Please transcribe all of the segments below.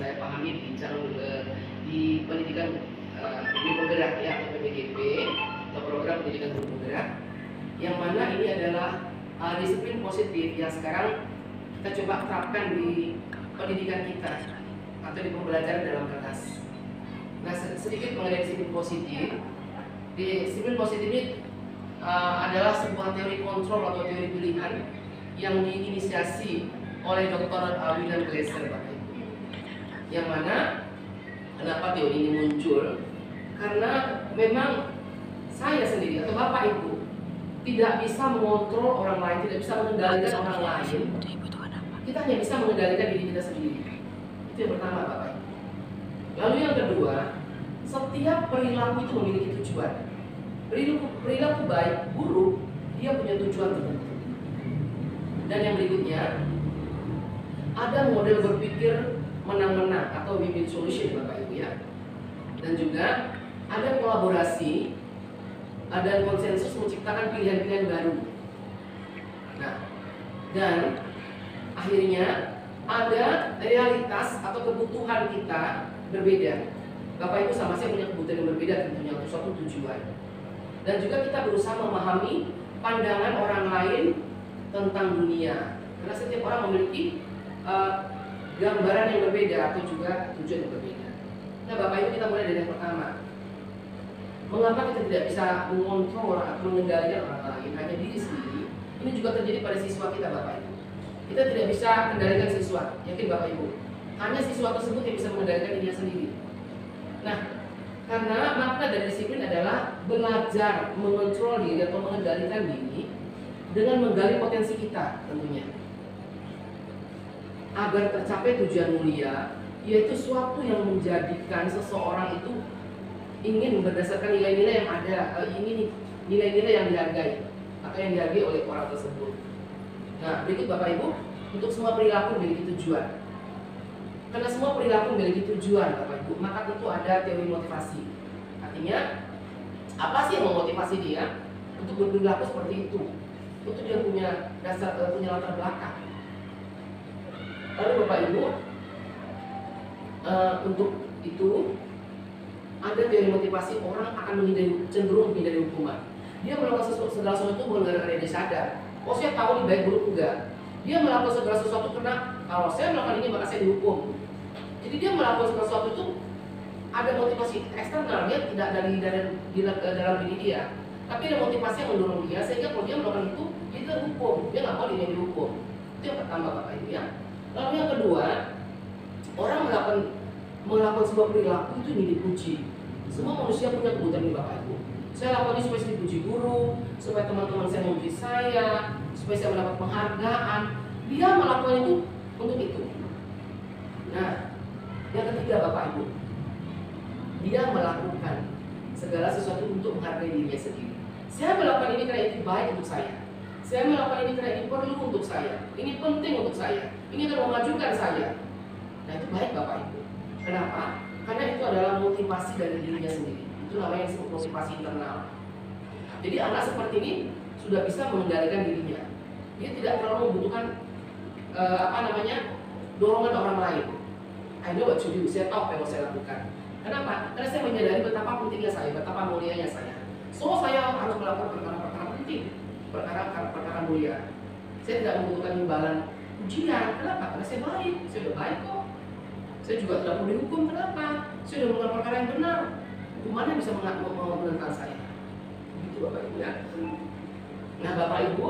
saya pahami di pendidikan guru penggerak ya, atau PPGP atau program pendidikan guru penggerak, yang mana ini adalah disiplin positif yang sekarang kita coba terapkan di pendidikan kita atau di pembelajaran dalam kelas. Nah, sedikit mengenai disiplin positif. Disiplin positif ini adalah sebuah teori kontrol atau teori pilihan yang diinisiasi oleh Dr. William Glasser, Bapak Ibu. Yang mana kenapa teori ini muncul? Karena memang saya sendiri atau Bapak Ibu tidak bisa mengontrol orang lain, tidak bisa mengendalikan orang lain. Kita hanya bisa mengendalikan diri kita sendiri. Itu yang pertama, Bapak Ibu. Lalu yang kedua, setiap perilaku itu memiliki tujuan. Perilaku baik, buruk, dia punya tujuan tertentu. Dan yang berikutnya, ada model berpikir menang-menang atau win-win solution, Bapak Ibu ya. Dan juga ada kolaborasi, ada konsensus menciptakan pilihan-pilihan baru. Nah, dan akhirnya ada realitas atau kebutuhan kita berbeda. Bapak Ibu sama saya punya kebutuhan yang berbeda tentunya untuk suatu tujuan. Dan juga kita berusaha memahami pandangan orang lain tentang dunia. Karena setiap orang memiliki gambaran yang berbeda atau juga tujuan yang berbeda. Nah, Bapak Ibu, kita mulai dari yang pertama. Mengapa kita tidak bisa mengontrol atau mengendalikan orang lain, hanya diri sendiri? Ini juga terjadi pada siswa kita, Bapak Ibu. Kita tidak bisa kendalikan siswa, yakin Bapak Ibu. Hanya siswa tersebut yang bisa mengendalikan dirinya sendiri. Nah, karena makna dari disiplin adalah belajar mengontrol diri atau mengendalikan diri dengan menggali potensi kita tentunya, agar tercapai tujuan mulia, yaitu suatu yang menjadikan seseorang itu ingin berdasarkan nilai-nilai yang ada, ingin nilai-nilai yang dihargai atau yang dihargai oleh orang tersebut. Nah, berikut Bapak Ibu, untuk semua perilaku memiliki tujuan. Karena semua perilaku memiliki tujuan, Bapak Ibu, maka tentu ada teori motivasi. Artinya, apa sih yang memotivasi dia untuk berperilaku seperti itu? Itu dia punya dasar, punya latar belakang. Lalu Bapak Ibu, untuk itu ada teori motivasi. Orang akan cenderung menghindari hukuman. Dia melakukan segala sesuatu bukan karena dia sadar. Oh, saya tahu ini baik buruk, enggak. Dia melakukan segala sesuatu karena kalau saya melakukan ini maka saya dihukum. Jadi dia melakukan segala sesuatu itu ada motivasi eksternal, dia tidak dari dalam diri dia, tapi ada motivasi yang mendorong dia sehingga kalau dia melakukan itu dia terhukum, dia nggak mau dirinya dihukum. Itu yang pertama, Bapak Ibu ya. Lalu yang kedua, orang melakukan sebuah perilaku itu ingin dipuji. Semua manusia punya kebutuhan ini, Bapak Ibu. Saya lakukan ini supaya saya dipuji guru, supaya teman-teman saya memuji saya, supaya saya mendapat penghargaan. Dia melakukan itu untuk itu. Nah, yang ketiga, Bapak Ibu, dia melakukan segala sesuatu untuk menghargai dirinya sendiri. Saya melakukan ini karena ini baik untuk saya. Saya melakukan ini karena ini perlu untuk saya. Ini penting untuk saya. Ini akan memajukan saya. Nah, itu baik, Bapak Ibu. Kenapa? Karena itu adalah motivasi dari dirinya sendiri. Itu namanya disebut motivasi internal. Jadi anak seperti ini sudah bisa mengendalikan dirinya. Dia tidak terlalu membutuhkan dorongan orang lain. I know what to do. Saya tahu apa yang mau saya lakukan. Kenapa? Karena saya menyadari betapa pentingnya saya, betapa mulianya saya. So, saya harus melakukan perkara-perkara penting, perkara mulia. Saya tidak membutuhkan imbalan pujian. Kenapa? Karena saya baik. Saya sudah baik kok. Saya juga tidak perlu dihukum. Kenapa? Saya sudah melakukan perkara yang benar. Hukumannya bisa menentang saya. Begitu, Bapak Ibu ya. Nah, Bapak Ibu,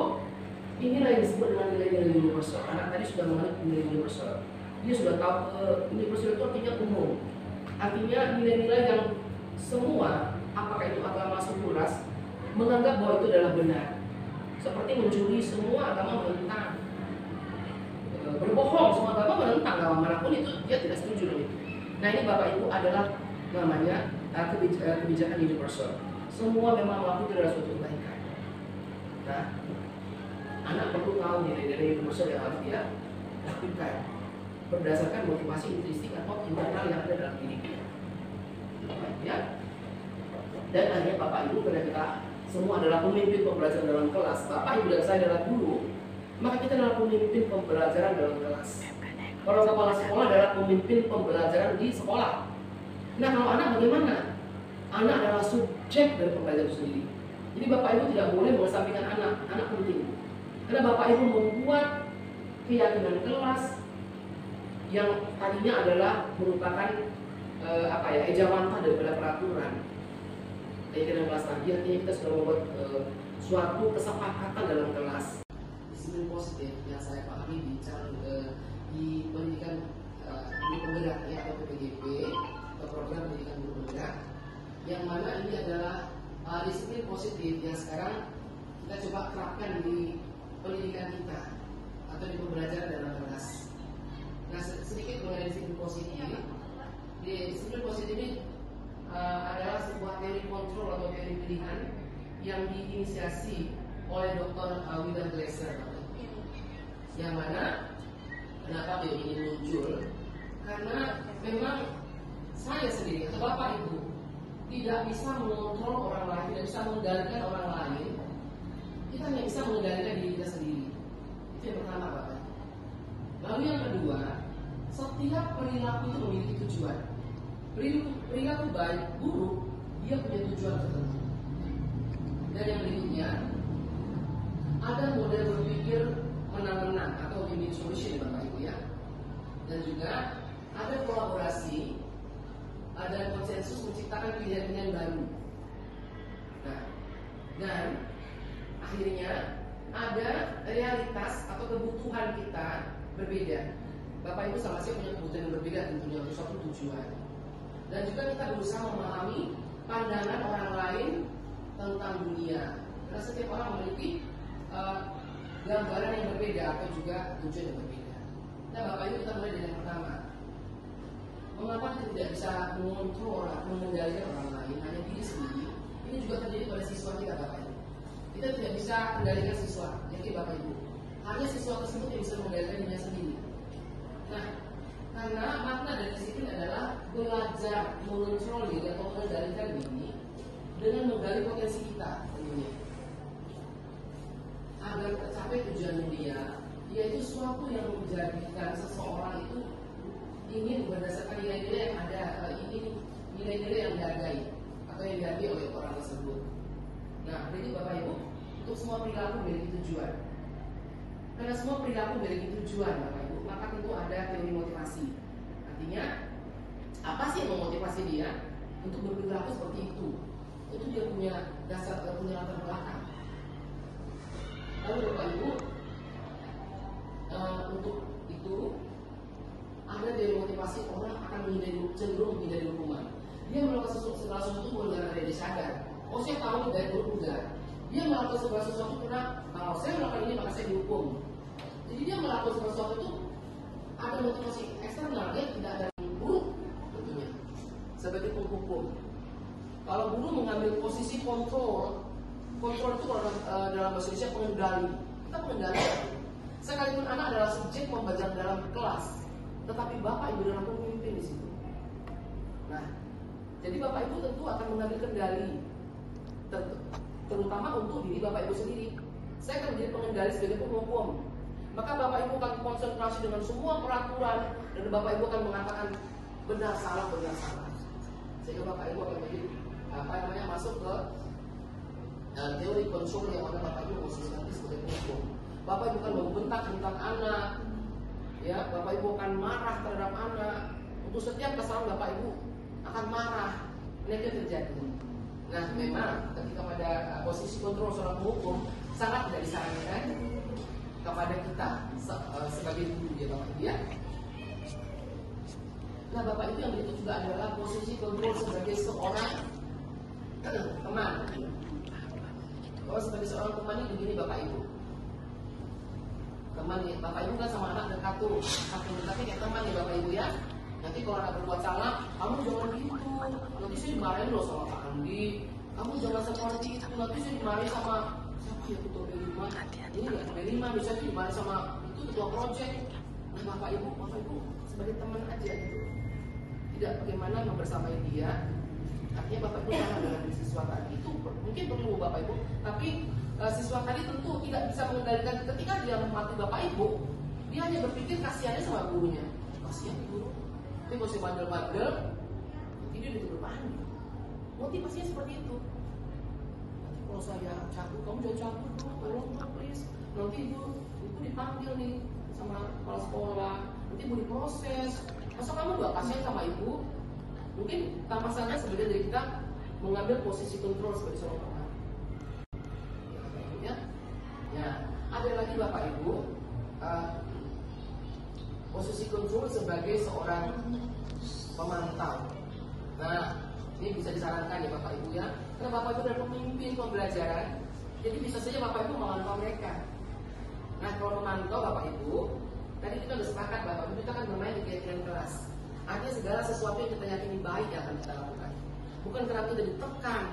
inilah yang disebut dengan nilai-nilai universal. Anak tadi sudah mengenai nilai universal. Dia sudah tahu universal itu artinya umum. Artinya nilai-nilai yang semua, apakah itu agama suku ras, menganggap bahwa itu adalah benar. Seperti mencuri, semua agama menentang. Berbohong, semua agama menentang. Agama manapun itu dia tidak setuju dengan itu. Nah, ini Bapak Ibu adalah namanya kebijakan universal. Semua memang melakukan adalah suatu kebaikan. Nah, anak perlu tahu nilai-nilai universal yang harus dia lakukan berdasarkan motivasi intrinsik atau internal yang ada dalam diri dia. Ya. Dan akhirnya Bapak Ibu, karena kita semua adalah pemimpin pembelajaran dalam kelas, Bapak Ibu dan saya adalah guru, maka kita adalah pemimpin pembelajaran dalam kelas. Peran kepala sekolah adalah memimpin pembelajaran di sekolah. Nah, kalau anak bagaimana? Anak adalah subjek dari pembelajaran itu sendiri. Jadi Bapak Ibu tidak boleh mengesampingkan anak. Anak penting. Karena Bapak Ibu membuat keyakinan kelas yang tadinya adalah merupakan ejawantah daripada peraturan. Keyakinan kelas tadi artinya kita sudah membuat suatu kesepakatan dalam kelas. Disiplin positif yang saya pahami di pendidikan guru penggerak ya, atau PPGP atau program pendidikan guru penggerak, yang mana ini adalah disiplin positif yang sekarang kita coba terapkan di pendidikan kita atau di pembelajaran dalam kelas. Nah, sedikit mengenai disiplin positif. Disiplin positif ini adalah sebuah teori kontrol atau teori pilihan yang diinisiasi oleh Dr. William Glasser, yang mana kenapa teori ini muncul? Karena memang saya sendiri atau Bapak Ibu tidak bisa mengontrol orang lain, tidak bisa mengendalikan orang lain. Kita hanya bisa mengendalikan diri kita sendiri. Itu yang pertama, Bapak. Lalu yang kedua, setiap perilaku itu memiliki tujuan. Perilaku baik, buruk, dia punya tujuan tertentu. Dan yang berikutnya, ada model berpikir menang-menang atau win-win solution, Bapak Ibu ya. Dan juga ada kolaborasi, ada konsensus menciptakan pilihan-pilihan baru. Nah, dan akhirnya ada realitas atau kebutuhan kita berbeda. Bapak Ibu sama saya punya kebutuhan yang berbeda tentunya untuk suatu tujuan. Dan juga kita berusaha memahami pandangan orang lain tentang dunia. Karena setiap orang memiliki gambaran yang berbeda atau juga tujuan yang berbeda. Nah, Bapak Ibu, kita mulai dari yang pertama. Mengapa kita tidak bisa mengontrol atau mengendalikan orang lain, hanya diri sendiri? Ini juga terjadi pada siswa kita, Bapak Ibu. Kita tidak bisa mengendalikan siswa, yakin Bapak Ibu. Hanya siswa tersebut yang bisa mengendalikan dirinya sendiri. Nah, karena makna dari disiplin adalah belajar mengontrol diri atau mengendalikan diri dengan menggali potensi kita tentunya. Agar tercapai tujuan mulia, yaitu suatu yang menjadikan seseorang itu ingin berdasarkan nilai-nilai yang ada, ingin nilai-nilai yang dihargai atau yang dihargai oleh orang tersebut. Nah, jadi Bapak Ibu, untuk semua perilaku memiliki tujuan. Karena semua perilaku memiliki tujuan, Bapak Ibu, maka tentu ada teori motivasi. Artinya, apa sih yang memotivasi dia untuk berperilaku seperti itu? Itu dia punya dasar, punya latar belakang. Lalu Bapak Ibu, untuk itu ada teori motivasi orang akan cenderung menghindari hukuman. Dia melakukan segala sesuatu bukan karena dia disadar. Oh, saya tahu dari dulu enggak. Dia melakukan segala sesuatu karena kalau saya melakukan ini maka saya dihukum. Jadi dia melakukan segala sesuatu itu ada motivasi eksternal, dia tidak ada guru tentunya sebagai penghukum. Kalau guru mengambil posisi kontrol itu dalam bahasa Indonesia pengendali. Kita pengendali. Sekalipun anak adalah subjek pembelajaran dalam kelas, tetapi Bapak Ibu adalah pemimpin di situ. Nah, jadi Bapak Ibu tentu akan mengambil kendali, terutama untuk diri Bapak Ibu sendiri. Saya akan menjadi pengendali sebagai penghukum. Maka Bapak Ibu akan konsentrasi dengan semua peraturan dan Bapak Ibu akan mengatakan benar salah. Sehingga Bapak Ibu akan menjadi masuk ke teori kontrol yang mana Bapak Ibu posisikan sebagai penghukum. Bapak Ibu akan membentak anak, ya, Bapak Ibu akan marah terhadap anak. Untuk setiap kesalahan Bapak Ibu akan marah. Ini yang terjadi. Nah, memang ketika pada posisi kontrol seorang penghukum sangat tidak disarankan kepada kita sebagai guru ya Bapak Ibu ya. Nah, Bapak Ibu, yang berikut juga adalah posisi kontrol sebagai seorang teman. Kalau sebagai seorang teman ini begini Bapak Ibu. Teman ya, Bapak Ibu kan sama anak dekat tuh, saking dekatnya kayak teman ya Bapak Ibu ya. Nanti kalau anak berbuat salah, kamu jangan gitu. Nanti saya dimarahin loh sama Pak Andi. Kamu jangan seperti itu. Nanti saya dimarahin sama siapa ya, ketua Berima. Ini nggak Berima, misalnya dimarahin sama itu ketua project. Nah, Bapak Ibu sebagai teman aja gitu. Tidak bagaimana membersamai dia. Artinya Bapak Ibu sama dengan siswa tadi itu mungkin perlu Bapak Ibu, tapi siswa tadi tentu tidak bisa mengendalikan ketika dia mematuhi Bapak Ibu. Dia hanya berpikir kasihannya sama gurunya. kasihan guru. Tapi kalau saya bandel-bandel, nanti dia dipanggil. Motivasinya seperti itu. Nanti kalau saya cabut, kamu jangan cabut, tolong please. Nanti ibu dipanggil nih sama kepala sekolah, nanti ibu diproses. Masa kamu gak kasihan sama ibu? Mungkin tanpa sadar sebagian dari kita mengambil posisi kontrol sebagai seorang pemain. Ya, ada lagi Bapak Ibu, posisi kontrol sebagai seorang pemantau. Nah, ini bisa disarankan ya Bapak Ibu ya, karena Bapak Ibu adalah pemimpin pembelajaran, jadi bisa saja Bapak Ibu memantau mereka. Nah, kalau memantau Bapak Ibu, tadi kita sudah sepakat Bapak Ibu, kita akan bermain di keyakinan kelas. Artinya segala sesuatu yang kita yakini baik yang akan kita lakukan. Bukan karena kita ditekan,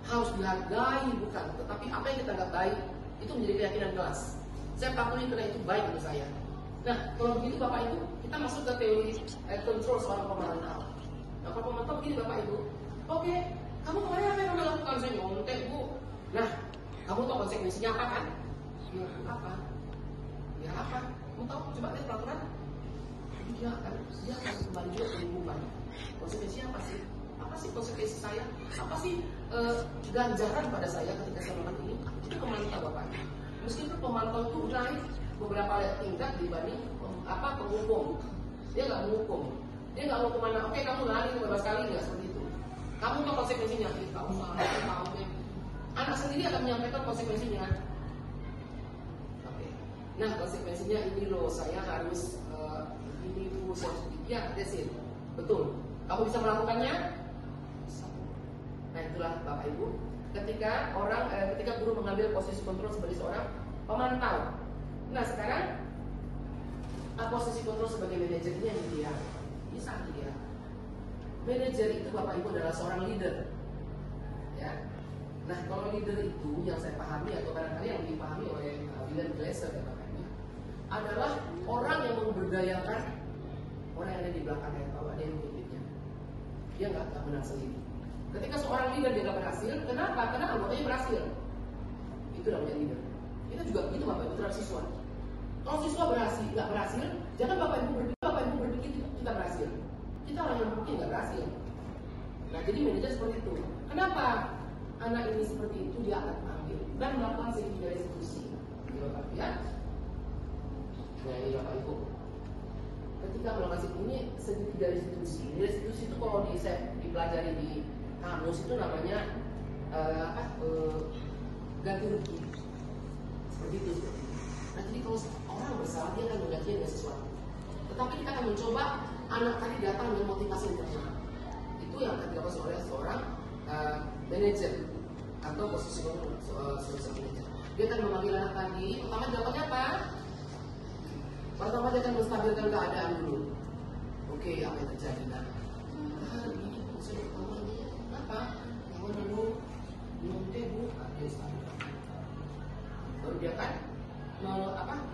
harus dihargai, bukan. Tetapi apa yang kita anggap baik, itu menjadi keyakinan kelas. Saya patuhi karena itu baik untuk saya. Nah, kalau begitu Bapak Ibu, kita masuk ke teori kontrol seorang pemantau. Nah, kalau pemantau begini Bapak Ibu, oke, kamu kemarin apa yang kamu lakukan? Saya nyontek Bu. Nah, kamu tahu konsekuensinya apa kan? Ya apa? Ya apa? Kamu tahu? Coba lihat peraturan. Dia akan kembali juga ke lingkungan. Konsekuensinya apa sih? Apa sih konsekuensi saya? Apa sih ganjaran pada saya ketika saya melakukan ini? Itu pemantau Bapak. Meskipun pemantau itu naik beberapa tingkat dibanding penghukum. Dia nggak menghukum. Dia nggak mau kemana. Oke, kamu lari 15 kali nggak seperti itu. Kamu tahu konsekuensinya. Kamu salah. Anak sendiri akan menyampaikan konsekuensinya. Oke. Nah, konsekuensinya ini loh. Saya harus ini Bu, saya harus ya, that's it. Betul. Kamu bisa melakukannya? Nah, itulah Bapak Ibu. Ketika guru mengambil posisi kontrol sebagai seorang pemantau. Nah, sekarang posisi kontrol sebagai manajer ini yang ideal. Ini sangat ideal. Manajer itu Bapak Ibu adalah seorang leader. Ya. Nah, kalau leader itu yang saya pahami atau barangkali yang dipahami oleh William Glasser ya Bapak Ibu, adalah orang yang memberdayakan orang yang ada di belakangnya, kalau ada yang memimpinnya. Dia nggak menang sendiri. Ketika seorang leader dia nggak berhasil, kenapa? Karena anggotanya berhasil. Itu namanya leader. Itu juga begitu Bapak Ibu terhadap siswa. Kalau siswa nggak berhasil, jangan Bapak Ibu berpikir kita berhasil. Kita orang yang mungkin nggak berhasil. Nah, jadi manajer seperti itu. Kenapa anak ini seperti itu? Dia akan ambil dan melakukan segala restitusi. Bapak ya. Nah, ini Bapak Ibu. Ketika melakukan ini segitiga restitusi. Restitusi itu kalau dipelajari di kamus itu namanya ganti rugi. Seperti itu. Nah, jadi kalau orang bersalah dia akan mengganti dengan sesuatu. Tetapi kita akan mencoba anak tadi datang dengan motivasi internal. Itu yang akan dilakukan oleh seorang manajer atau posisi seorang manajer. Dia akan memanggil anak tadi. Pertama jawabannya apa? Pertama dia akan menstabilkan keadaan dulu. Oke, apa yang terjadi nak? Ini saya kawan apa? Kawan dulu nyontek Bu, ada stabilkan. Baru dia kan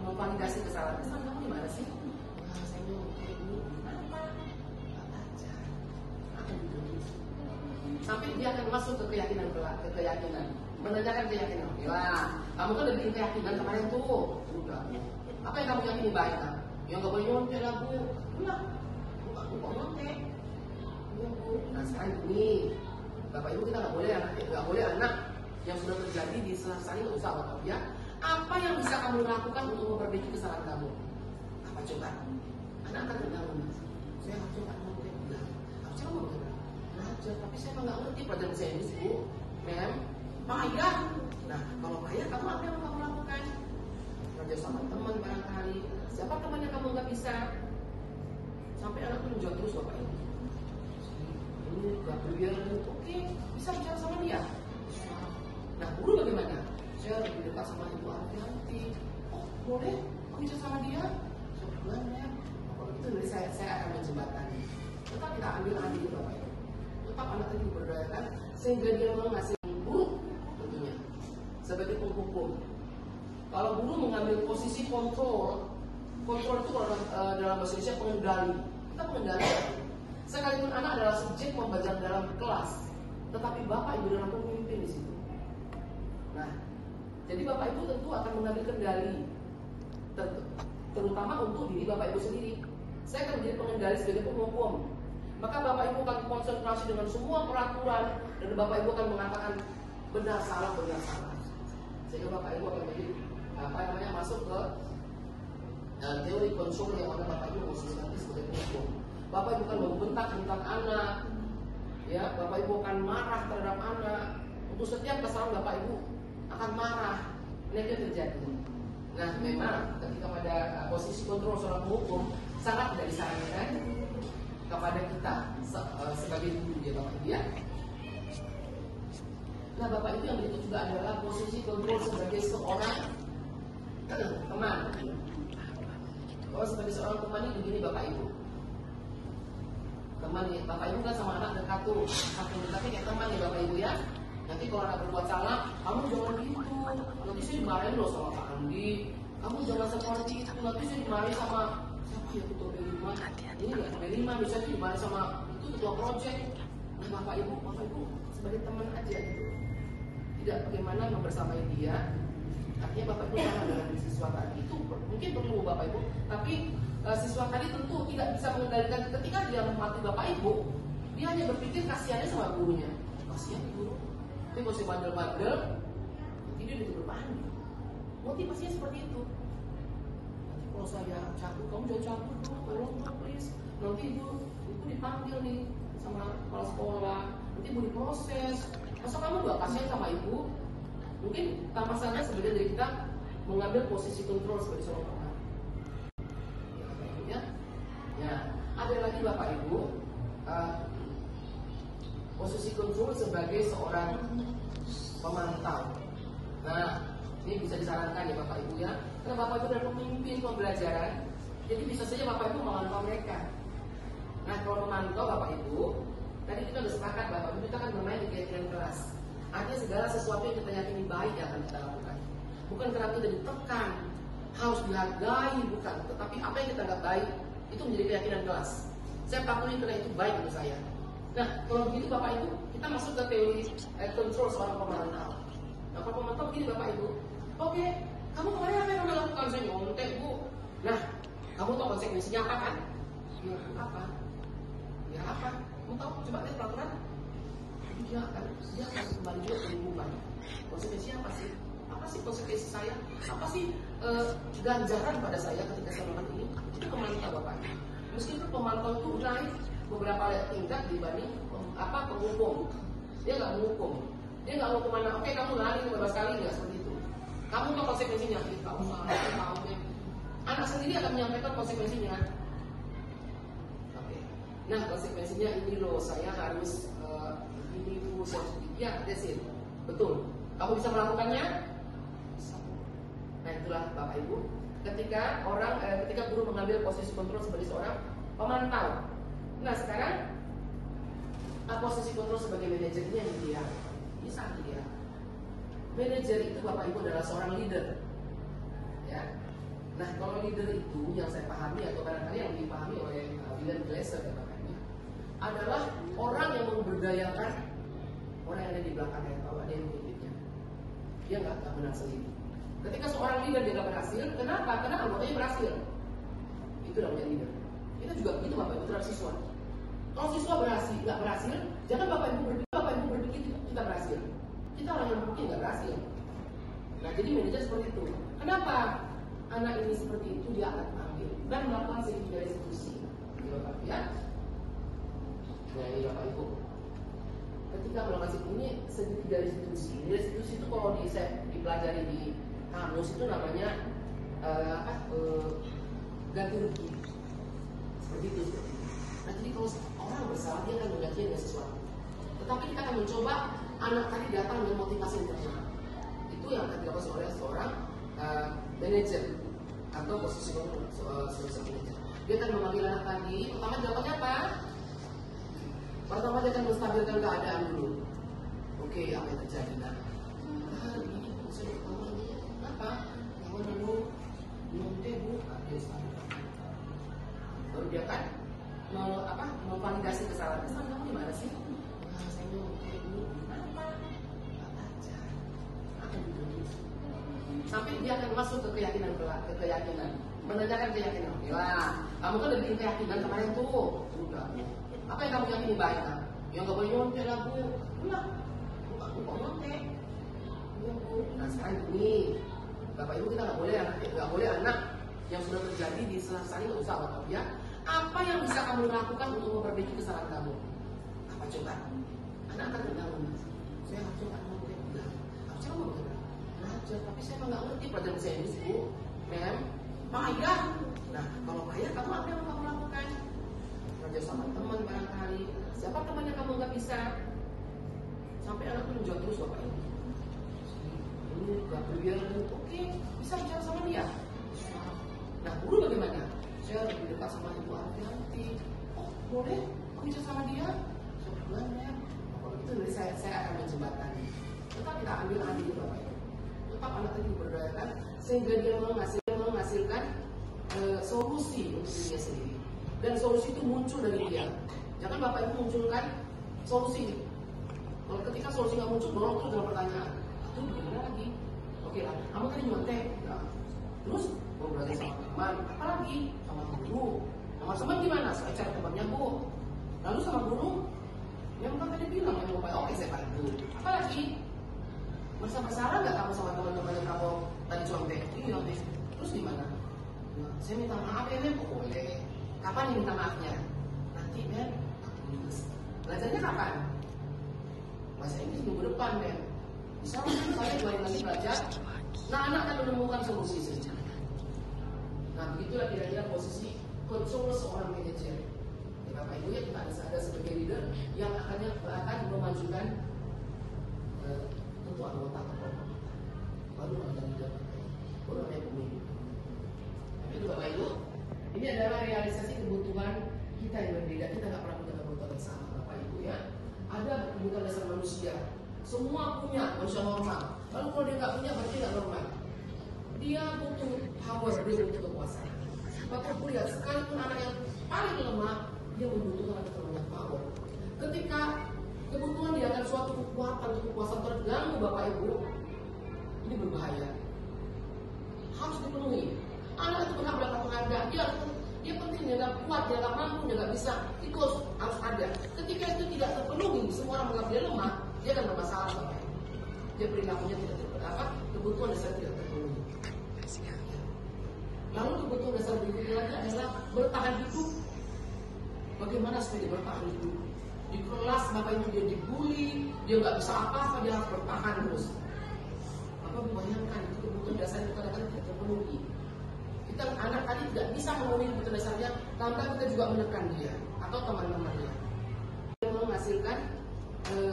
memvalidasi kesalahan kamu di mana sih? Nah, saya nyontek Bu. Kenapa? Apa aja? Akan ditulis. Sampai dia akan masuk ke keyakinan, menanyakan keyakinan. Ya, kamu kan udah bikin keyakinan kemarin tuh. Udah. Apa yang kamu yakini baik kan? Ya nggak boleh nyontek lah Bu. Enggak, bukan nyontek. Ya Bu. Nah sekarang ini, Bapak Ibu kita nggak boleh anak yang sudah terjadi di selang-seling nggak usah apa ya. Apa yang bisa kamu lakukan untuk memperbaiki kesalahan kamu? Apa coba? Anak akan bertanggung. Saya harusnya nggak nyontek. Harusnya kamu belajar, tapi saya nggak ngerti pelajaran saya ini Bu. Mem, payah. Nah kalau payah kamu apa yang kamu lakukan? Kerja sama teman barangkali. Siapa teman yang kamu nggak bisa? Sampai anak itu menjauh terus Bapak Ibu. Ini nggak berbiara. Oke, bisa bicara sama dia. Nah, guru bagaimana? Saya lebih dekat sama ibu hati-hati. Oh, boleh? Kamu bicara sama dia? Sebulan ya. Kalau itu dari saya akan menjembatani. Tetap kita ambil andil Bapak Ibu. Tetap anak itu diberdayakan sehingga dia mau ngasih ibu tentunya sebagai penghukum. Kalau guru mengambil posisi kontrol itu dalam bahasa Indonesia pengendali. Kita pengendali. Sekalipun anak adalah subjek pembelajaran dalam kelas, tetapi Bapak Ibu adalah pemimpin di situ. Nah, jadi Bapak Ibu tentu akan mengambil kendali, terutama untuk diri Bapak Ibu sendiri. Saya akan menjadi pengendali sebagai penghukum. Maka Bapak Ibu akan konsentrasi dengan semua peraturan dan Bapak Ibu akan mengatakan benar salah. Sehingga Bapak Ibu akan menjadi masuk ke teori kontrol yang mana Bapak Ibu posisi nanti sebagai penghukum. Bapak Ibu akan membentak tentang anak, ya. Bapak Ibu akan marah terhadap anak. Untuk setiap kesalahan Bapak Ibu akan marah. Ini yang terjadi. Nah, memang ketika pada posisi kontrol seorang penghukum sangat tidak disarankan kepada kita sebagai guru, ya Bapak Ibu, ya. Nah, Bapak Ibu, yang berikut juga adalah posisi kontrol sebagai seorang teman. Kalau sebagai seorang teman ini begini Bapak Ibu. Teman ya, Bapak Ibu kan sama anak dekat tuh, tapi kayak teman ya Bapak Ibu, ya. Nanti kalau anak berbuat salah, kamu jangan gitu. Nanti saya dimarahin loh sama Pak Andi. Kamu jangan seperti itu. Nanti saya dimarahin sama siapa ya, ketua B5. Ini nggak B5, misalnya dimarahin sama itu ketua project. Nah Bapak Ibu sebagai teman aja gitu. Tidak bagaimana membersamai dia. Artinya Bapak Ibu sama dengan siswa tadi itu mungkin perlu Bapak Ibu. Tapi siswa tadi tentu tidak bisa mengendalikan ketika dia memaki Bapak Ibu. Dia hanya berpikir kasihannya sama gurunya. Kasihan guru. Tapi kalau saya bandel-bandel, nanti dia dituduh Andi. Motivasinya seperti itu. Nanti kalau saya cabut, kamu jangan cabut dulu, tolong dong please. Nanti ibu dipanggil nih sama kepala sekolah, nanti ibu diproses. Masa kamu gak kasihan sama ibu? Mungkin tanpa sadar sebenarnya dari kita mengambil posisi kontrol sebagai seorang teman. Ya, ada lagi Bapak Ibu. Posisi kontrol sebagai seorang pemantau. Nah, ini bisa disarankan ya Bapak Ibu, ya. Karena Bapak Ibu adalah pemimpin pembelajaran, jadi bisa saja Bapak Ibu memantau mereka. Nah, kalau memantau Bapak Ibu, tadi kita sudah sepakat Bapak Ibu kita akan bermain di keyakinan kelas. Artinya segala sesuatu yang kita yakini baik yang akan kita lakukan. Bukan karena kita ditekan, harus dihargai, bukan. Tetapi apa yang kita anggap baik, itu menjadi keyakinan kelas. Saya patuhi karena itu baik untuk saya. Nah, kalau begitu Bapak Ibu, kita masuk ke teori kontrol seorang pemantau. Nah, kalau pemantau begini Bapak Ibu, oke, kamu kemarin apa yang kamu lakukan? Saya nyontek Bu. Nah, kamu tahu konsekuensinya apa kan? Ya apa? Ya apa? Kamu tahu? Coba lihat peraturan. Dia akan kembali juga ke lingkungan. Konsekuensinya apa sih? Apa sih konsekuensi saya? Apa sih ganjaran pada saya ketika saya melakukan ini? Itu pemantau Bapak Ibu. Meskipun pemantau itu naik beberapa tingkat dibanding penghukum. Dia nggak menghukum. Dia nggak mau kemana. Oke, kamu lari 15 kali nggak seperti itu. Kamu tahu konsekuensinya. Kamu tahu deh. Anak sendiri akan menyampaikan konsekuensinya. Oke. Nah, konsekuensinya ini loh. Saya harus ini Bu. Ya, that's it. Betul. Kamu bisa melakukannya? Bisa. Nah, itulah Bapak Ibu. Ketika guru mengambil posisi kontrol sebagai seorang pemantau. Nah, sekarang posisi kontrol sebagai manajer ini yang ideal. Ini sangat ideal. Manajer itu Bapak Ibu adalah seorang leader. Ya. Nah, kalau leader itu yang saya pahami atau barangkali yang dipahami oleh William Glasser ya Bapak Ibu, adalah orang yang memberdayakan orang yang ada di belakangnya atau ada yang memimpinnya. Dia nggak menang sendiri. Ketika seorang leader dia nggak berhasil, kenapa? Karena anggotanya berhasil. Itu namanya leader. Kita juga begitu Bapak Ibu terhadap siswa. Kalau siswa nggak berhasil, jangan Bapak Ibu berpikir kita berhasil. Kita orang yang berpikir nggak berhasil. Nah, jadi manajer seperti itu. Kenapa anak ini seperti itu? Dia akan ambil dan melakukan segitiga restitusi. Bapak ya. Nah, ini Bapak Ibu. Ketika melakukan ini segitiga restitusi. Restitusi itu kalau dipelajari di kamus itu namanya ganti rugi. Seperti itu. Nah, jadi kalau orang bersalah dia akan mengganti dengan sesuatu. Tetapi kita akan mencoba anak tadi datang dengan motivasi internal. Itu yang akan dilakukan oleh seorang manajer atau posisi seorang manajer. Dia akan memanggil anak tadi. Pertama jawabannya apa? Pertama dia akan menstabilkan keadaan dulu. Oke, apa yang terjadi nak? Ini saya apa? Kamu dulu nanti Bu, baru dia kan memvalidasi kesalahan. Kesalahan kamu di mana sih? Nah, saya nyontek Bu. Kenapa? Nggak baca. Sampai dia akan masuk ke keyakinan. menanyakan keyakinan. Ya, kamu kan lebih keyakinan kemarin tuh. Udah. Apa yang kamu yakini baik kan? Yang nggak boleh nyontek lah bu. Udah. Bukan nyontek. Ya bu. Nah sekarang ini, bapak ibu kita nggak boleh anak yang sudah terjadi di sela-sela nggak usah tahu ya. Apa yang bisa kamu lakukan untuk memperbaiki kesalahan kamu? Apa coba? Anak akan bergabung. Saya harus coba mau belajar. Harusnya mau belajar, tapi saya nggak ngerti pelajaran saya ini bu. Mem, payah. Nah, kalau payah kamu apa yang kamu lakukan? Belajar sama teman barangkali. Siapa teman yang kamu nggak bisa? Sampai anak menunjuk terus bapak ibu. Ini nggak biar oke, bisa bicara sama dia. Nah, guru bagaimana? Saya lebih dekat sama ibu hati-hati. Oh, boleh? Aku bicara sama dia? Sebenarnya, kalau itu dari saya akan menjembatani. Tetap kita ambil alih bapak ibu. Tetap anak tadi diberdayakan sehingga dia menghasilkan solusi untuk dirinya sendiri. Dan solusi itu muncul dari dia. Jangan bapak ibu munculkan solusi. Kalau ketika solusi nggak muncul, dorong terus dengan pertanyaan. Itu gimana lagi? Oke lah, kamu tadi nyontek. Nah, terus mau belajar sama teman, apalagi sama guru. Sama teman gimana? Saya cari temannya bu. Lalu sama guru, yang tadi bilang yang mau bayar, oke saya bantu. Apalagi merasa bersalah nggak kamu sama teman-teman yang kamu tadi contek? Iya, terus gimana? Nah, saya minta maaf ya men, oh, boleh. Kapan nih minta maafnya? Nanti men, aku lulus. Belajarnya kapan? Bahasa Inggris minggu depan men. Bisa mungkin saya 2 hari lagi belajar. Nah anak akan menemukan solusi saja. Nah begitulah kira-kira posisi control seorang manajer. Ya, Bapak Ibu ya kita ada sebagai leader yang akan memajukan tentu anggota kelompok. Baru ada leader, baru ada pemimpin. Itu Bapak Ibu, ini adalah realisasi kebutuhan kita yang berbeda. Kita nggak pernah punya kebutuhan yang sama Bapak Ibu ya. Ada kebutuhan dasar manusia. Semua punya manusia normal. Lalu kalau dia nggak punya berarti nggak normal. Dia butuh power, dia butuh kekuasaan. Bapak Ibu lihat, sekalipun anak yang paling lemah, dia membutuhkan ada banyak power. Ketika kebutuhan dia akan suatu kekuatan, kekuasaan terganggu Bapak Ibu, ini berbahaya. Harus dipenuhi. Anak itu berhak mendapat penghargaan. Dia penting, dia nggak kuat, dia nggak mampu, dia nggak bisa. Itu harus ada. Ketika itu tidak terpenuhi, semua orang menganggap dia lemah, dia akan bermasalah Bapak Ibu. Dia perilakunya tidak terdapat, kebutuhan dasar tidak terpenuhi. Lalu kebutuhan dasar berikutnya lagi adalah bertahan hidup. Bagaimana supaya dia bertahan hidup? Di kelas Bapak Ibu dia dibully, dia nggak bisa apa-apa, dia harus bertahan terus. Bapak bayangkan itu kebutuhan dasar itu kadang-kadang tidak terpenuhi. Kita anak tadi tidak bisa memenuhi kebutuhan dasarnya, tanpa kita juga menekan dia atau teman-temannya. Dia menghasilkan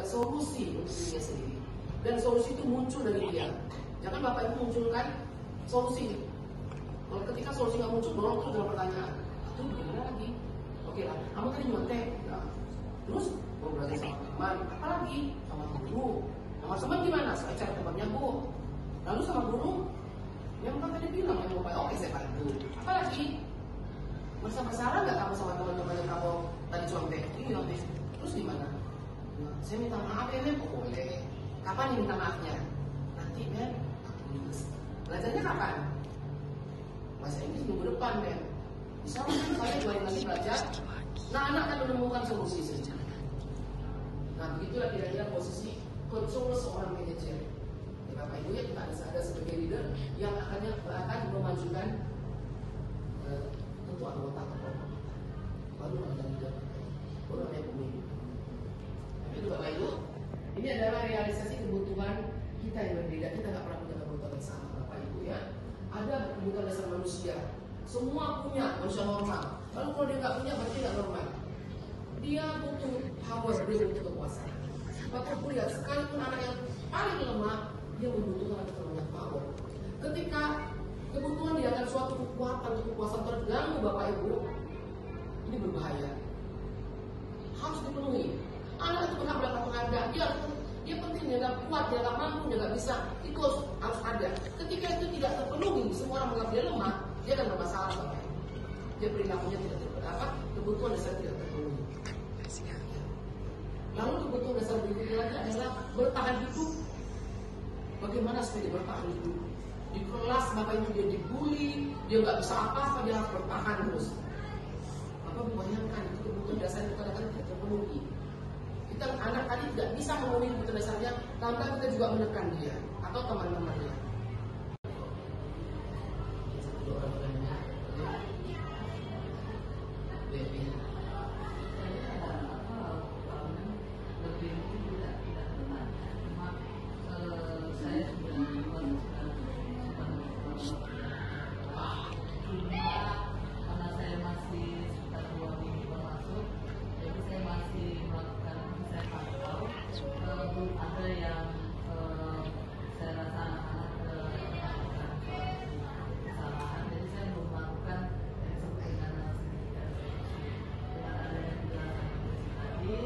solusi untuk dirinya sendiri. Dan solusi itu muncul dari dia. Jangan Bapak Ibu munculkan solusi. Kalau ketika solusi nggak muncul, dorong terus dengan pertanyaan. Itu gimana lagi? Oke lah, kamu tadi nyontek. Nah, terus mau belajar sama teman, apalagi sama guru. Sama teman gimana? Saya cari temannya bu. Lalu sama guru, yang tadi bilang yang mau bayar, oke saya bantu. Apalagi merasa bersalah nggak kamu sama teman-teman yang kamu tadi contek? Iya, terus gimana? Nah, saya minta maaf ya men, oh, boleh. Kapan nih minta maafnya? Nanti men, aku lulus. Belajarnya kapan? Bahasa Inggris minggu depan men. Bisa mungkin saya 2 hari lagi belajar. Nah anak akan menemukan solusi saja. Nah begitulah kira-kira posisi control seorang manajer. Ya, Bapak Ibu ya kita ada sebagai leader yang akan memajukan tentu anggota kelompok. Baru ada leader, baru ada pemimpin. Itu Bapak Ibu, ini adalah realisasi kebutuhan kita yang berbeda. Kita nggak pernah punya kebutuhan yang sama Bapak Ibu ya. Ada kebutuhan dasar manusia. Semua punya manusia normal. Lalu kalau dia nggak punya berarti nggak normal. Dia butuh power, dia butuh kekuasaan. Bapak Ibu lihat, sekalipun anak yang paling lemah, dia membutuhkan ada banyak power. Ketika kebutuhan dia akan suatu kekuatan, kekuasaan terganggu Bapak Ibu, ini berbahaya. Harus dipenuhi. Anak itu berhak mendapat penghargaan. Dia penting, dia nggak kuat, dia nggak mampu, dia nggak bisa. Itu harus ada. Ketika itu tidak terpenuhi, semua orang menganggap dia lemah, dia akan bermasalah Bapak Ibu. Dia perilakunya tidak terdapat, kebutuhan dasar tidak terpenuhi. Lalu kebutuhan dasar berikutnya lagi adalah bertahan hidup. Bagaimana supaya dia bertahan hidup? Di kelas Bapak Ibu dia dibully, dia nggak bisa apa-apa, dia harus bertahan terus. Bapak Ibu bayangkan itu kebutuhan dasar kita datang tidak terpenuhi. Kita anak tadi tidak bisa memenuhi kebutuhan dasarnya, tanpa kita juga menekan dia atau teman-temannya. Ada yang saya rasa anak-anak kesalahan, jadi saya belum melakukan seperti dengan adanya penjelasan tadi.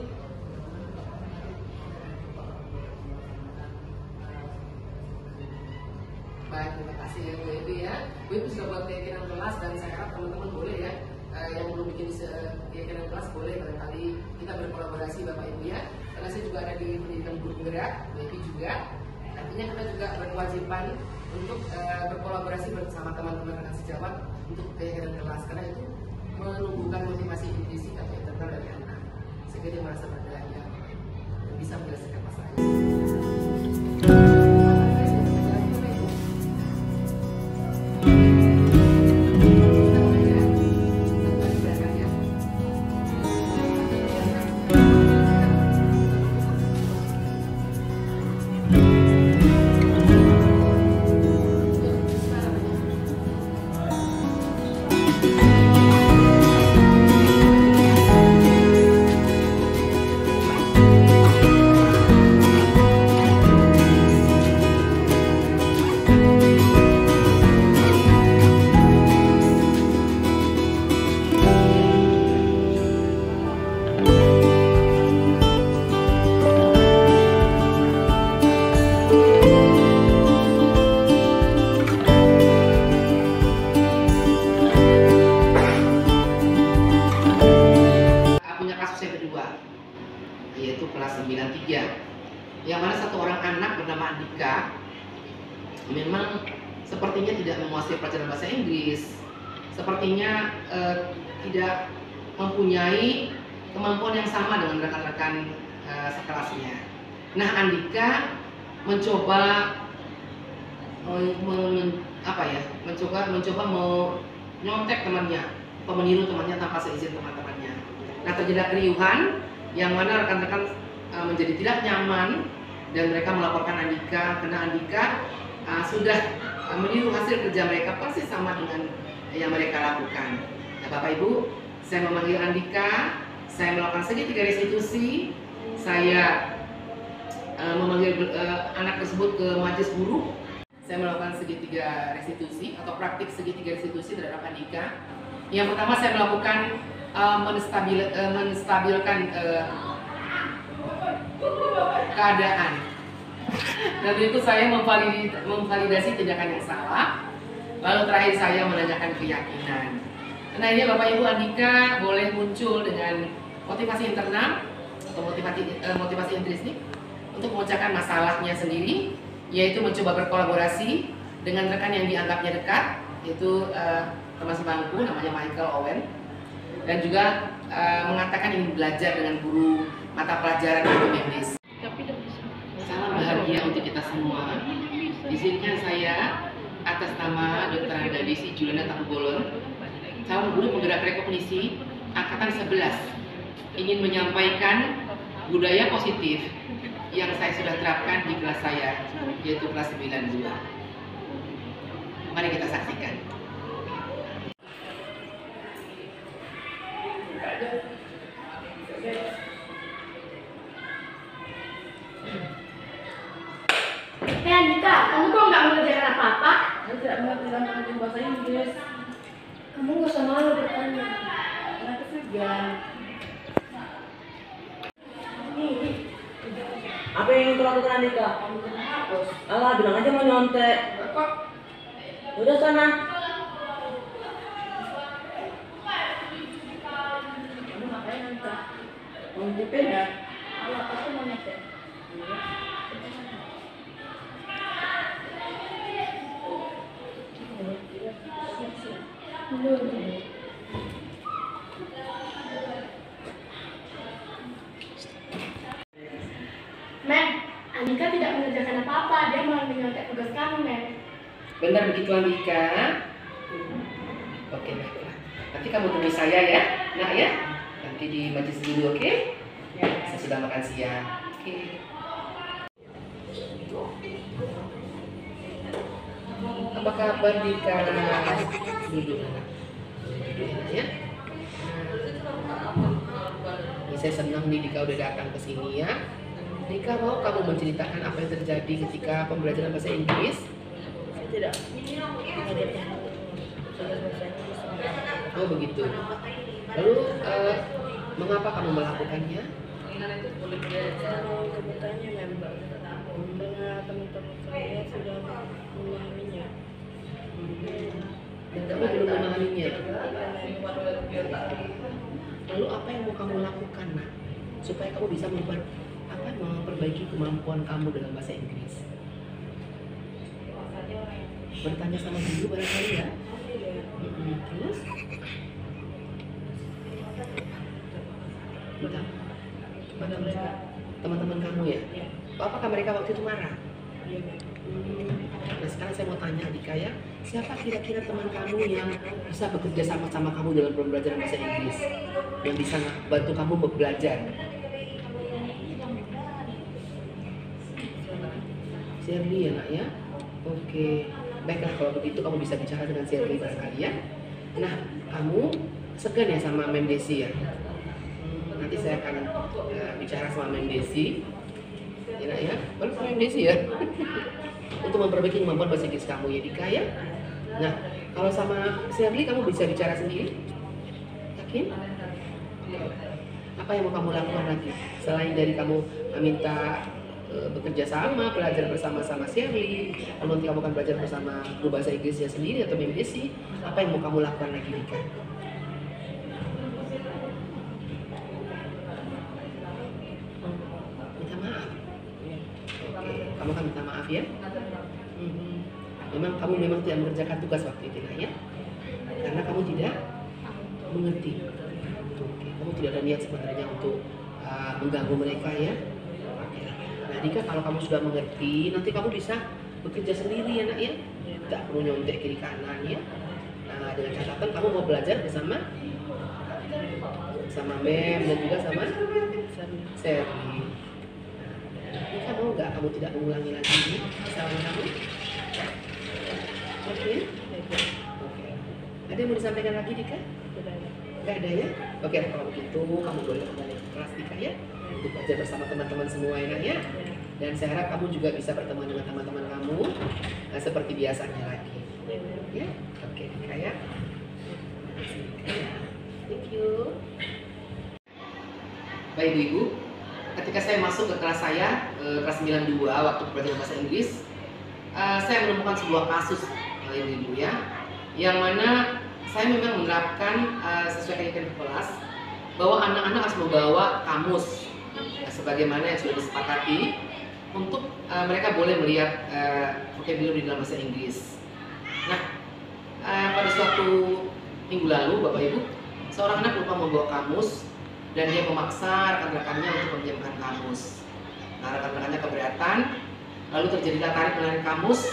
Baik, terima kasih ya Bu Evi ya. Bu Evi sudah buat keyakinan kelas dan saya harap teman-teman boleh ya yang belum bikin keyakinan kelas boleh barangkali kita berkolaborasi Bapak Ibu ya. Karena saya juga ada di pendidikan guru penggerak, Bu Evi juga. Artinya kita juga berkewajiban untuk berkolaborasi bersama teman-teman rekan sejawat untuk keyakinan kelas karena itu menumbuhkan motivasi intrinsik atau internal dari anak sehingga dia merasa berdaya dan bisa menyelesaikan masalahnya. Yaitu kelas 93, yang mana satu orang anak bernama Andika memang sepertinya tidak menguasai pelajaran bahasa Inggris, sepertinya tidak mempunyai kemampuan yang sama dengan rekan-rekan sekelasnya. Nah, Andika mencoba mencoba menyontek temannya, meniru temannya tanpa seizin teman-temannya. Nah, terjadi keriuhan yang mana rekan-rekan menjadi tidak nyaman dan mereka melaporkan Andika karena Andika sudah meniru hasil kerja mereka persis sama dengan yang mereka lakukan. Nah, Bapak Ibu, saya memanggil Andika, saya melakukan segitiga restitusi, saya memanggil anak tersebut ke majelis guru. Saya melakukan segitiga restitusi atau praktik segitiga restitusi terhadap Andika. Yang pertama saya melakukan menstabilkan keadaan. Dan berikut saya memvalidasi tindakan yang salah. Lalu terakhir saya menanyakan keyakinan. Nah, ini Bapak Ibu, Andika boleh muncul dengan motivasi internal atau motivasi intrinsik untuk memecahkan masalahnya sendiri, yaitu mencoba berkolaborasi dengan rekan yang dianggapnya dekat, yaitu teman sebangku namanya Michael Owen, dan juga mengatakan ingin belajar dengan guru mata pelajaran Ibu Mendes. Salam bahagia untuk kita semua. Izinkan saya atas nama Dr. Anda Desi Juliana Takubolon, calon guru penggerak rekognisi angkatan 11, ingin menyampaikan budaya positif yang saya sudah terapkan di kelas saya, yaitu kelas 92. Mari kita saksikan. Andika, kamu kok nggak mengerjakan apa-apa? Saya tidak mengerti tentang bahasa Inggris. Kamu nggak usah malu bertanya. Kenapa segan? Apa yang ingin lakukan Andika? Alah, bilang aja mau nyontek. Udah sana. Kamu ngapain Andika? Mau nyontek ya? Alah, aku mau nyontek. Mem, Andika tidak mengerjakan apa-apa, dia malah menyontek tugas kamu, Mem. Benar begitu Andika? Oke, baiklah. Nanti kamu temui saya ya, nak ya. Nanti di majelis dulu, oke? Saya sudah makan siang. Oke. Apa kabar Dika? Duduk anak. Duduk ya. Ini saya senang nih Dika udah datang ke sini ya. Dika, mau kamu menceritakan apa yang terjadi ketika pembelajaran bahasa Inggris? Saya tidak mengerjakan tugas bahasa Inggris. Oh begitu. Lalu mengapa kamu melakukannya? Saya mau bertanya, Mem, karena teman-teman saya sudah memahaminya. Dan kamu belum memahaminya. Lalu apa yang mau kamu lakukan, nak? Supaya kamu bisa memperbaiki kemampuan kamu dalam bahasa Inggris. Bertanya sama guru barangkali ya. Terus? Bentar. Kepada teman-teman kamu ya? Apakah mereka waktu itu marah? Nah sekarang saya mau tanya Dika ya, siapa kira-kira teman kamu yang bisa bekerja sama kamu dalam pembelajaran bahasa Inggris, yang bisa bantu kamu belajar? Shirley ya nak ya? Oke, baiklah kalau begitu kamu bisa bicara dengan Shirley barangkali ya. Nah, kamu segan ya sama Mem Desi ya? Nanti saya akan bicara sama Mem Desi. Ya nak ya? Baru sama Mem Desi ya? Untuk memperbaiki kemampuan bahasa Inggris kamu ya Dika ya. Nah, kalau sama Shirley kamu bisa bicara sendiri? Yakin? Apa yang mau kamu lakukan lagi? Selain dari kamu minta bekerja sama, belajar bersama-sama Shirley, lalu nanti kamu akan belajar bersama guru bahasa Inggrisnya sendiri atau Mem Desi, apa yang mau kamu lakukan lagi Dika? Minta maaf. Oke, kamu akan minta maaf ya? Kamu memang tidak mengerjakan tugas waktu itu ya? Karena kamu tidak mengerti. Oke, kamu tidak ada niat sebenarnya untuk mengganggu mereka ya? Nah Dika, kalau kamu sudah mengerti, nanti kamu bisa bekerja sendiri ya nak ya? Tidak perlu nyontek kiri kanan ya? Nah dengan catatan kamu mau belajar bersama Mem dan juga sama Shirley. Dika, mau nggak kamu tidak mengulangi lagi kesalahan kamu? Oke? Oke. Ada yang mau disampaikan lagi Dika? Nggak ada ya? Oke, kalau begitu kamu boleh kembali ke kelas Dika ya, untuk belajar bersama teman-teman semua ya. Dan saya harap kamu juga bisa bertemu dengan teman-teman kamu seperti biasanya lagi. Ya, oke Dika ya. Thank you. Baik Ibu, ketika saya masuk ke kelas saya, kelas 92 waktu pelajaran bahasa Inggris, saya menemukan sebuah kasus Ibu ya, yang mana saya memang menerapkan sesuai kajian kelas bahwa anak-anak harus membawa kamus sebagaimana yang sudah disepakati untuk mereka boleh melihat vocabulary dalam bahasa Inggris. Nah, pada suatu minggu lalu Bapak Ibu, seorang anak lupa membawa kamus dan dia memaksa rekan-rekannya untuk meminjamkan kamus. Nah, rekan-rekannya keberatan, lalu terjadilah tarik-menarik kamus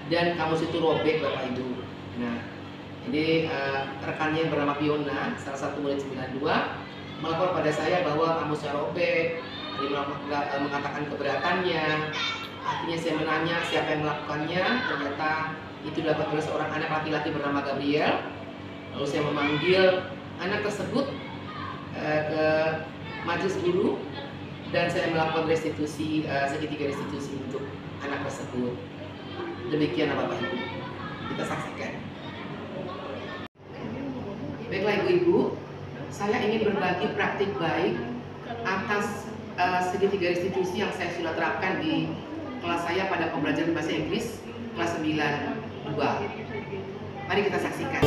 dan kamus itu robek Bapak Ibu. Nah, jadi rekannya yang bernama Fiona, salah satu murid 92, melapor pada saya bahwa kamusnya robek. Dia mengatakan keberatannya. Akhirnya saya menanya siapa yang melakukannya. Ternyata itu dilakukan oleh seorang anak laki-laki bernama Gabriel. Lalu saya memanggil anak tersebut ke majelis guru dan saya melakukan restitusi, segitiga restitusi untuk anak tersebut. Demikian Bapak Ibu, kita saksikan. Baiklah Ibu-Ibu, saya ingin berbagi praktik baik atas segitiga restitusi yang saya sudah terapkan di kelas saya pada pembelajaran bahasa Inggris kelas 92. Mari kita saksikan.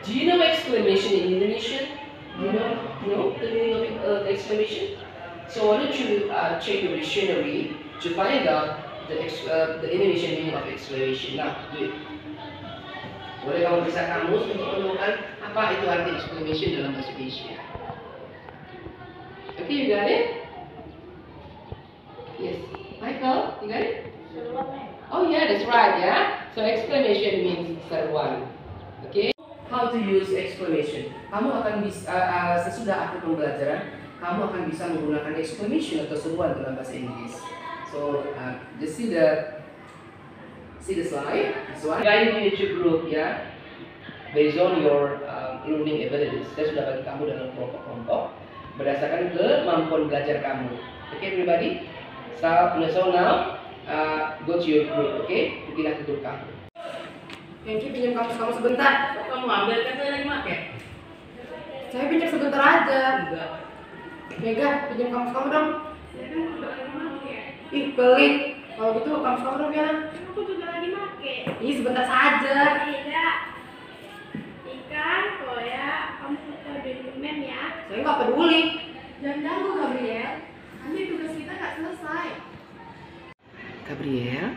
Do you know exclamation in Indonesian? Do you know the meaning of exclamation? So why don't you check your dictionary to find out the Indonesian meaning of exclamation. Nah, do it. Boleh kamu bisa kamus untuk menemukan apa itu arti exclamation dalam bahasa Indonesia. Okay, you got it? Yes. Michael, you got it? Oh yeah, that's right, yeah. So exclamation means seruan. Okay. How to use exclamation? Kamu akan bisa sesudah akhir pembelajaran, kamu akan bisa menggunakan exclamation atau seruan dalam bahasa Inggris. So just see the slide. This one. Guided YouTube group, ya. Based on your learning abilities. Saya sudah bagi kamu dalam kelompok-kelompok berdasarkan kemampuan belajar kamu. Okay, everybody. So now go to your group, okay? Pergilah ke grup kamu. Henki, pinjam kamus kamu sebentar. Kamu ambil kan saya lagi make. Saya pinjam sebentar aja. Enggak. Mega, pinjam kamus kamu dong. Ih, pelit. Kalau gitu kamus kamu dong, Yana. Aku juga lagi make. Ih, sebentar saja. Tidak. Ikan, Koya, kamu suka dokumen ya? Saya nggak peduli. Jangan ganggu Gabriel. Nanti tugas kita nggak selesai. Gabriel,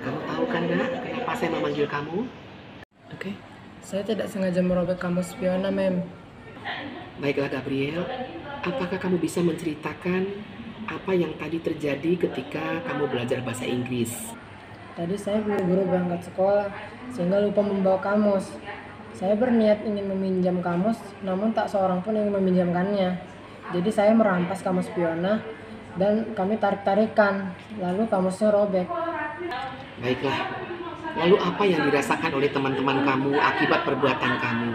kamu tahu kan, Nak, kenapa saya memanggil kamu? Oke. Saya tidak sengaja merobek kamus Fiona, Mem. Baiklah, Gabriel. Apakah kamu bisa menceritakan apa yang tadi terjadi ketika kamu belajar bahasa Inggris? Tadi saya buru-buru berangkat sekolah, sehingga lupa membawa kamus. Saya berniat ingin meminjam kamus, namun tak seorang pun ingin meminjamkannya. Jadi saya merampas kamus Fiona, dan kami tarik-tarikan, lalu kamusnya robek. Baiklah. Lalu apa yang dirasakan oleh teman-teman kamu akibat perbuatan kamu?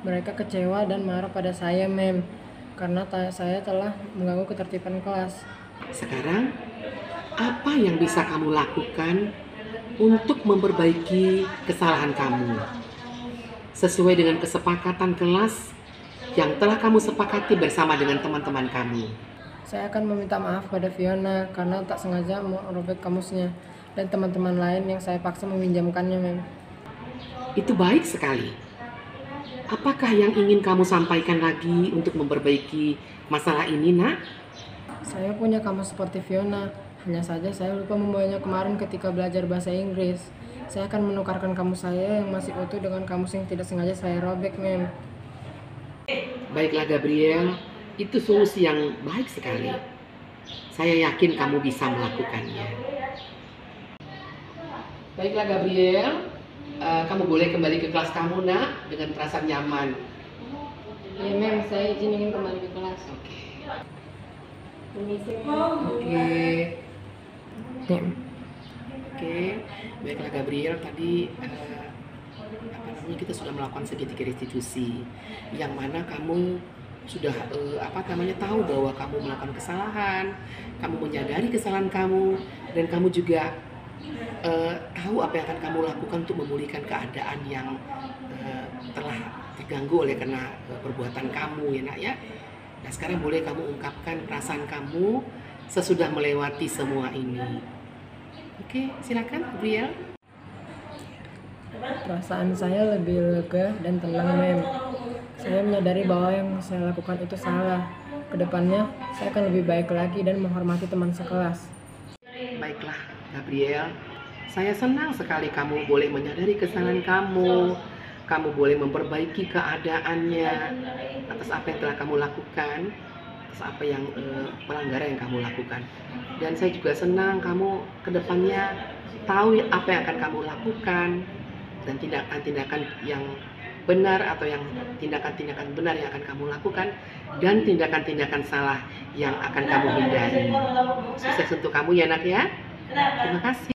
Mereka kecewa dan marah pada saya, Mem, karena saya telah mengganggu ketertiban kelas. Sekarang, apa yang bisa kamu lakukan untuk memperbaiki kesalahan kamu? Sesuai dengan kesepakatan kelas yang telah kamu sepakati bersama dengan teman-teman kamu. Saya akan meminta maaf pada Fiona karena tak sengaja merobek kamusnya, dan teman-teman lain yang saya paksa meminjamkannya, Mem. Itu baik sekali. Apakah yang ingin kamu sampaikan lagi untuk memperbaiki masalah ini, Nak? Saya punya kamus seperti Fiona, hanya saja saya lupa membawanya kemarin ketika belajar bahasa Inggris. Saya akan menukarkan kamus saya yang masih utuh dengan kamus yang tidak sengaja saya robek, Mem. Baiklah, Gabriel. Itu solusi yang baik sekali. Saya yakin kamu bisa melakukannya. Baiklah, Gabriel. Kamu boleh kembali ke kelas kamu, Nak, dengan perasaan nyaman. Ya, Mem, saya izin ingin kembali ke kelas. Oke. Permisi, Oke. Mem. Oke. Baiklah, Gabriel. Tadi kita sudah melakukan segitiga restitusi, yang mana kamu sudah tahu bahwa kamu melakukan kesalahan, kamu menyadari kesalahan kamu, dan kamu juga tahu apa yang akan kamu lakukan untuk memulihkan keadaan yang telah terganggu oleh karena perbuatan kamu, ya, Nak, ya. Nah, sekarang boleh kamu ungkapkan perasaan kamu sesudah melewati semua ini. Oke, silakan, Gabriel. Perasaan saya lebih lega dan tenang, Mem. Saya menyadari bahwa yang saya lakukan itu salah. Kedepannya, saya akan lebih baik lagi dan menghormati teman sekelas. Baiklah, Gabriel. Saya senang sekali kamu boleh menyadari kesalahan kamu. Kamu boleh memperbaiki keadaannya atas apa yang telah kamu lakukan, atas apa yang pelanggaran yang kamu lakukan. Dan saya juga senang kamu kedepannya tahu apa yang akan kamu lakukan dan tindakan-tindakan yang benar atau yang tindakan-tindakan benar yang akan kamu lakukan dan tindakan-tindakan salah yang akan kamu hindari. Sukses untuk kamu, ya, Nak, ya. Terima kasih.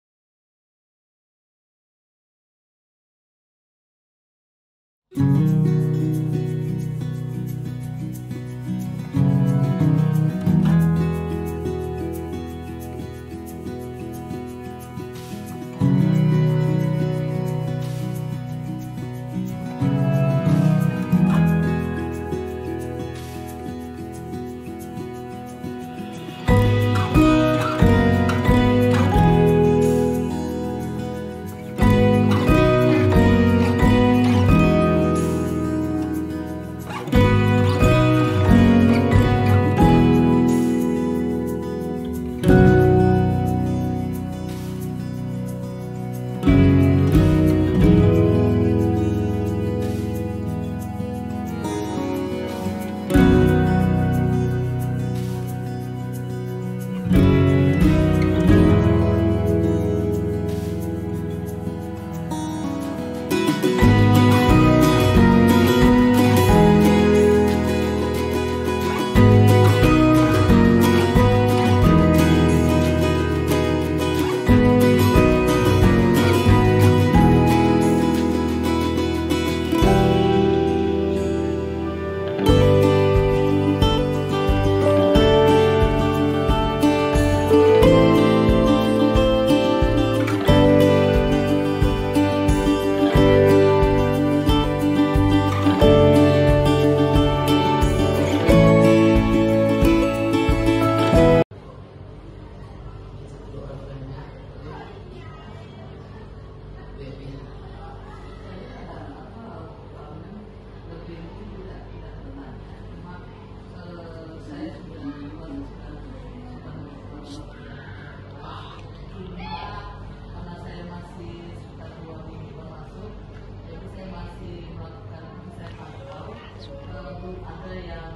ataupun ada yang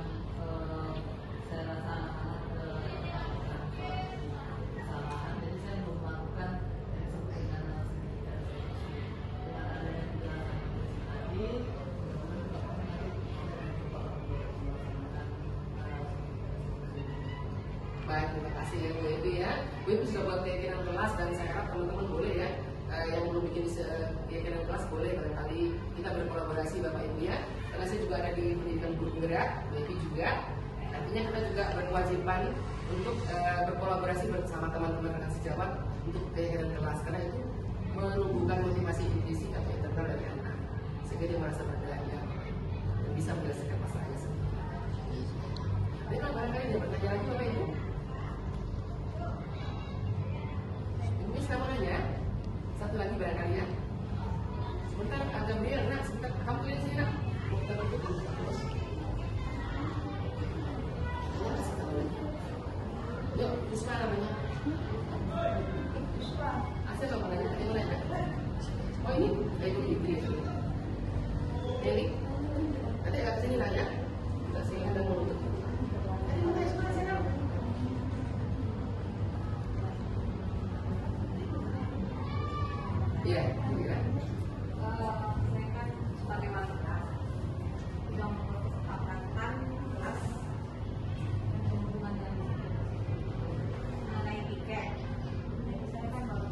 saya rasa anak-anak melakukan kesalahan, jadi saya belum melakukan yang disebut dengan dengan adanya penjelasan tadi. Baik, terima kasih ya Bu Evi ya. Bu Evi sudah buat keyakinan kelas dan saya harap teman-teman boleh ya yang belum bikin keyakinan kelas boleh barangkali kita berkolaborasi Bapak Ibu ya. Karena saya juga ada di pendidikan guru penggerak, Bu Evi juga. Artinya kita juga berkewajiban untuk berkolaborasi bersama teman-teman rekan sejawat untuk keyakinan kelas karena itu menumbuhkan motivasi intrinsik atau internal dari anak sehingga dia merasa berdaya dan bisa menyelesaikan masalahnya sendiri. Tapi kalau barangkali ada pertanyaan lagi Bapak Ibu? Ini sama nanya, satu lagi barangkali ya. Sebentar, Gabriel, nak, sebentar, kamu tulis sini nak. Kita berkumpul terus. Yuk, Puspa namanya. Asal apa nanya? Tadi mana ya? Oh ini, kayak gitu. Ini, nanti agak sini nanya. Kita sini ada mau untuk. Tadi mana ya? Sekolah sana. Iya, kira. Saya kan sebagai wanita yang kesepakatan kelas hubungan yang mengenai tiket. Jadi saya kan baru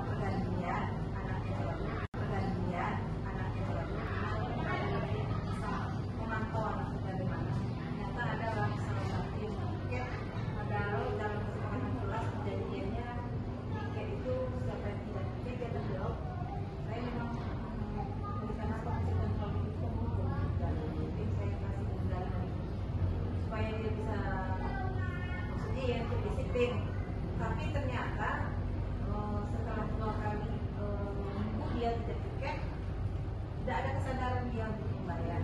pergantian anaknya bisa memantau anak bagaimana. Ternyata ada salah satu yang tiket padahal dalam kesepakatan kelas perjanjiannya tiket itu siapa yang tidak tiket dia terjawab. Saya memang memberikan apa masukan kalau itu hukum dan mungkin saya kasih undangan supaya dia bisa maksudnya ya disiplin. Tapi ternyata setelah 2 kali minggu dia tidak tiket, tidak ada kesadaran dia untuk membayar.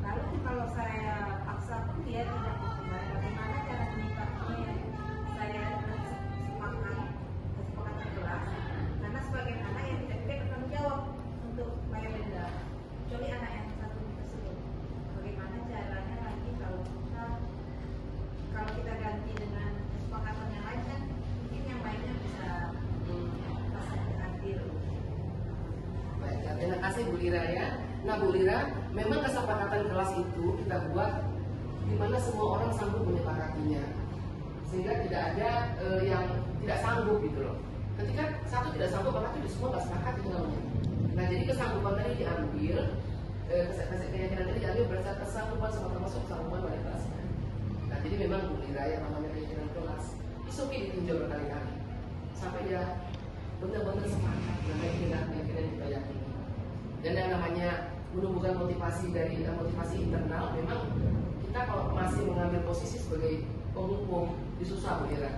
Lalu kalau saya paksa pun dia tidak mau membayar. Bagaimana cara menyikapinya? Saya kesepakatan kelas karena sebagian anak yang tidak bertanggung jawab untuk bayar denda, kecuali anak yang satu tersebut. Bagaimana caranya lagi kalau kita ganti dengan kesepakatan yang lain kan mungkin yang lainnya bisa merasa adil. Baik, terima kasih Bu Lira ya. Nah Bu Lira, memang kesepakatan kelas itu kita buat di mana semua orang sanggup menyepakatinya, sehingga tidak ada yang tidak sanggup gitu loh. Ketika satu tidak sanggup, maka itu semua nggak sepakat itu namanya. Nah jadi kesanggupan tadi diambil, keyakinan tadi diambil berdasarkan kesanggupan sama termasuk kesanggupan wali kelasnya. Nah jadi memang Bu Lira yang namanya keyakinan kelas, itu ditinjau berkali-kali sampai dia benar-benar sepakat dengan keyakinan yang kita yakini. Dan yang namanya menumbuhkan motivasi dari motivasi internal, memang kita kalau masih mengambil posisi sebagai penghukum itu susah Bu Lira.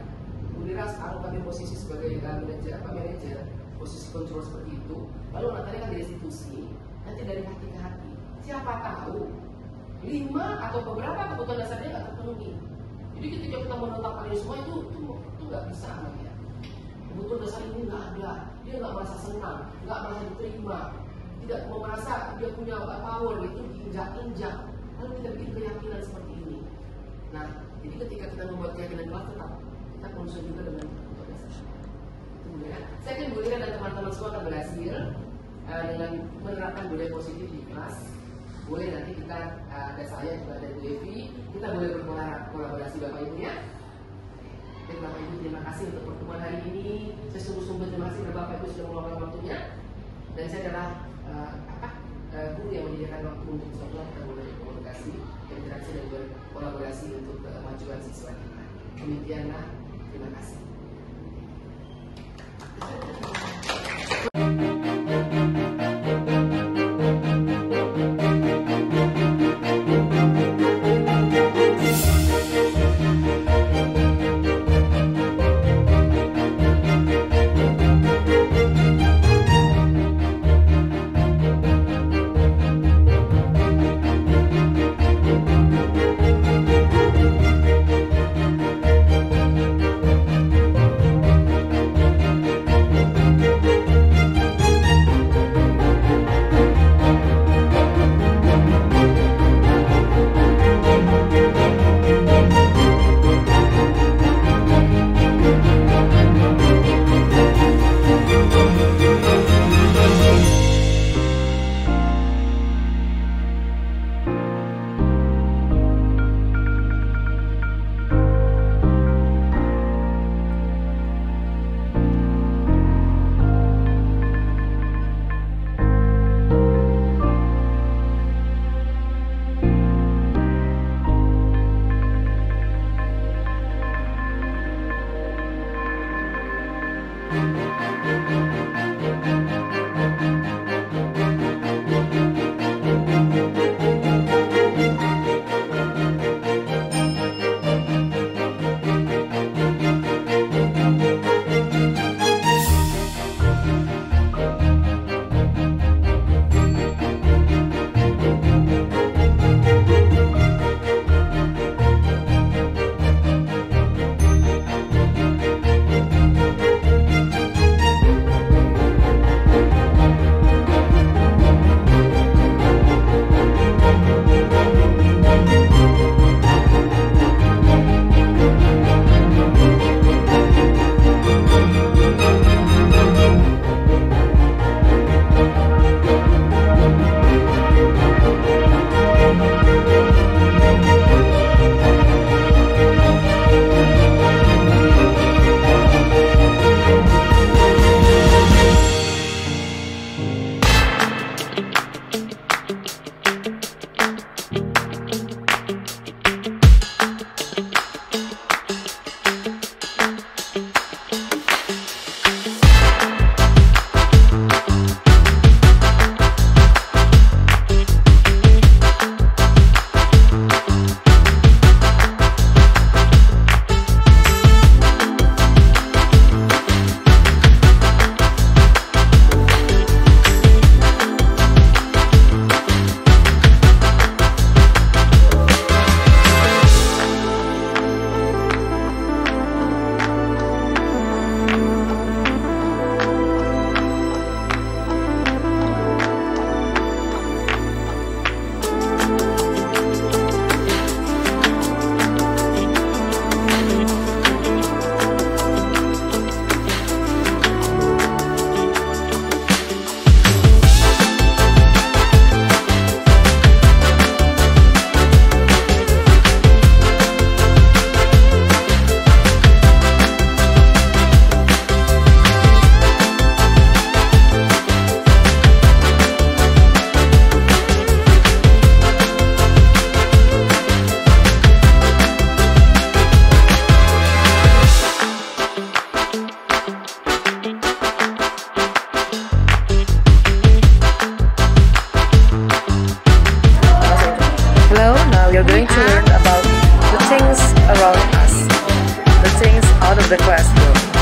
Bu Lira sekarang kami posisi sebagai manajer, posisi kontrol seperti itu. Lalu nanti kan di institusi, nanti dari hati ke hati. Siapa tahu 5 atau beberapa kebutuhan dasarnya nggak terpenuhi. Jadi ketika kita menetapkan ini semua itu nggak bisa sama dia. Kebutuhan dasar ini nggak ada, dia nggak merasa senang, nggak merasa diterima, tidak merasa dia punya power itu diinjak-injak. Lalu kita bikin keyakinan seperti ini. Nah, jadi ketika kita membuat keyakinan kelas tetap kita konsum juga dengan kebutuhan dasar. Kemudian, saya yakin Bu Lira dan teman-teman semua akan berhasil dengan menerapkan budaya positif di kelas. Boleh nanti kita ada saya juga ada Bu Evi, kita boleh berkolaborasi Bapak Ibu ya. Baik Bapak Ibu, terima kasih untuk pertemuan hari ini. Saya sungguh-sungguh terima kasih kepada Bapak Ibu sudah meluangkan waktunya. Dan saya adalah guru yang menyediakan waktu untuk sekolah kita boleh berkomunikasi, interaksi dan berkolaborasi untuk kemajuan siswa kita. Demikianlah, terima kasih. you're going to learn about the things around us, the things out of the classroom.